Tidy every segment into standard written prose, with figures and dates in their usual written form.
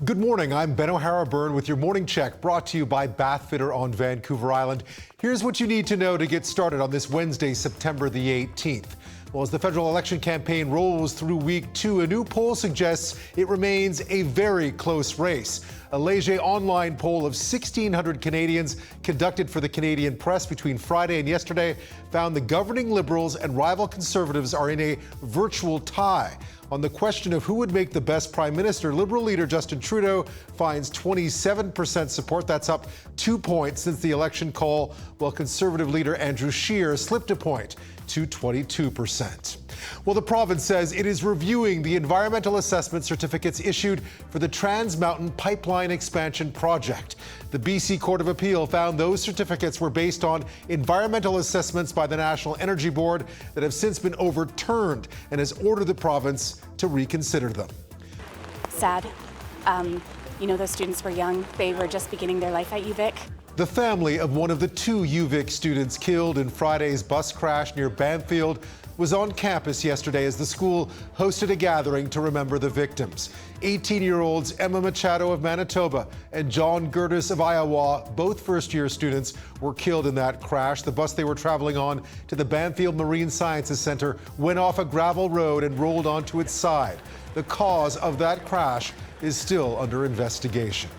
Good morning, I'm Ben O'Hara-Byrne with your Morning Check, brought to you by Bath Fitter on Vancouver Island. Here's what you need to know to get started on this Wednesday, September the 18th. Well, as the federal election campaign rolls through week 2, a new poll suggests it remains a very close race. A Leger online poll of 1,600 Canadians conducted for the Canadian Press between Friday and yesterday found the governing Liberals and rival Conservatives are in a virtual tie. On the question of who would make the best Prime Minister, Liberal leader Justin Trudeau finds 27% support. That's up 2 points since the election call, while Conservative leader Andrew Scheer slipped a point to 22%. Well, the province says it is reviewing the environmental assessment certificates issued for the Trans Mountain Pipeline Expansion project. The BC Court of Appeal found those certificates were based on environmental assessments by the National Energy Board that have since been overturned and has ordered the province to reconsider them. Sad. Those students were young. They were just beginning their life at UVic. The family of one of the 2 UVic students killed in Friday's bus crash near Bamfield was on campus yesterday as the school hosted a gathering to remember the victims. 18-year-olds Emma Machado of Manitoba and John Gertis of Iowa, both first-year students, were killed in that crash. The bus they were traveling on to the Bamfield Marine Sciences Center went off a gravel road and rolled onto its side. The cause of that crash is still under investigation.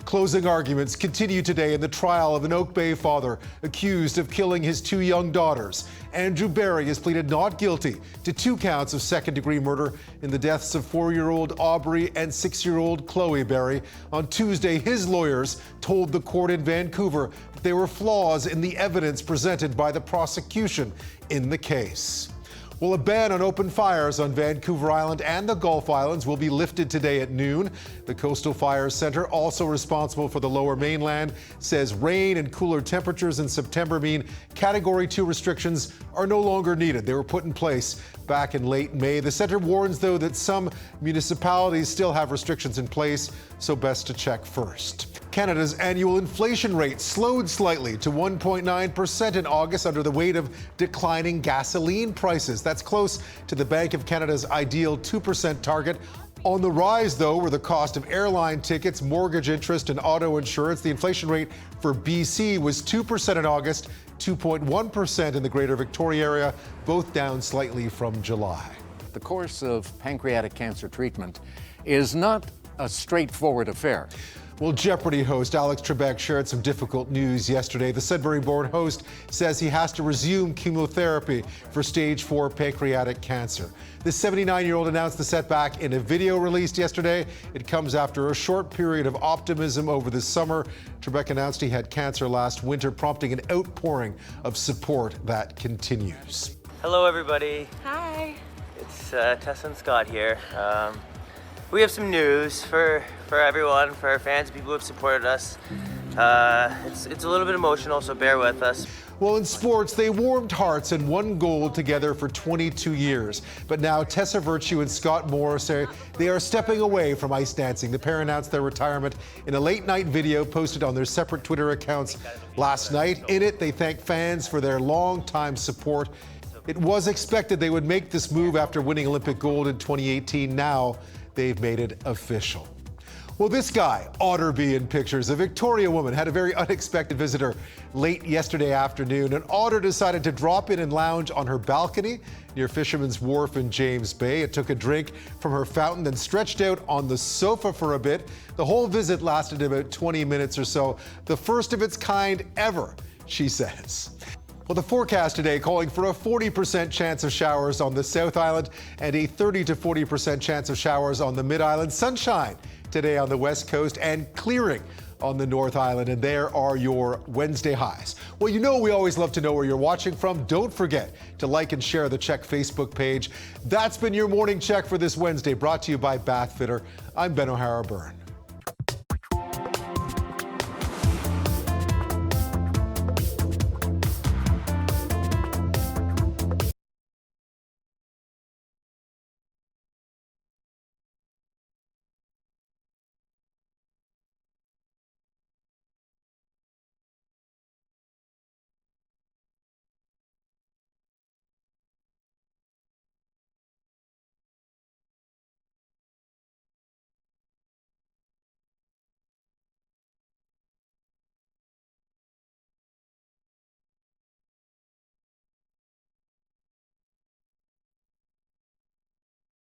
Closing arguments continue today in the trial of an Oak Bay father accused of killing his 2 young daughters. Andrew Barry has pleaded not guilty to 2 counts of second-degree murder in the deaths of 4-year-old Aubrey and 6-year-old Chloe Barry. On Tuesday, his lawyers told the court in Vancouver that there were flaws in the evidence presented by the prosecution in the case. Well, a ban on open fires on Vancouver Island and the Gulf Islands will be lifted today at noon. The Coastal Fire Centre, also responsible for the Lower Mainland, says rain and cooler temperatures in September mean Category 2 restrictions are no longer needed. They were put in place back in late May. The centre warns, though, that some municipalities still have restrictions in place, so best to check first. Canada's annual inflation rate slowed slightly to 1.9% in August under the weight of declining gasoline prices. That's close to the Bank of Canada's ideal 2% target. On the rise, though, were the cost of airline tickets, mortgage interest, and auto insurance. The inflation rate for BC was 2% in August, 2.1% in the Greater Victoria area, both down slightly from July. The course of pancreatic cancer treatment is not a straightforward affair. Well, Jeopardy host Alex Trebek shared some difficult news yesterday. The Sudbury-born host says he has to resume chemotherapy for stage 4 pancreatic cancer. The 79-year-old announced the setback in a video released yesterday. It comes after a short period of optimism over the summer. Trebek announced he had cancer last winter, prompting an outpouring of support that continues. Hello, everybody. Hi. It's Tessa and Scott here. We have some news for everyone, for our fans, people who have supported us. It's a little bit emotional, so bear with us. Well, in sports, they warmed hearts and won gold together for 22 years. But now Tessa Virtue and Scott Moore say they are stepping away from ice dancing. The pair announced their retirement in a late-night video posted on their separate Twitter accounts last night. In it, they thanked fans for their long-time support. It was expected they would make this move after winning Olympic gold in 2018. Now, they've made it official. Well, this guy ought to be in pictures. A Victoria woman had a very unexpected visitor late yesterday afternoon. An otter decided to drop in and lounge on her balcony near Fisherman's Wharf in James Bay. It took a drink from her fountain, then stretched out on the sofa for a bit. The whole visit lasted about 20 minutes or so. The first of its kind ever, she says. Well, the forecast today calling for a 40% chance of showers on the South Island and a 30 to 40% chance of showers on the Mid-Island. Sunshine today on the West Coast and clearing on the North Island. And there are your Wednesday highs. Well, we always love to know where you're watching from. Don't forget to like and share the CHEK Facebook page. That's been your Morning Check for this Wednesday, brought to you by Bath Fitter. I'm Ben O'Hara-Byrne.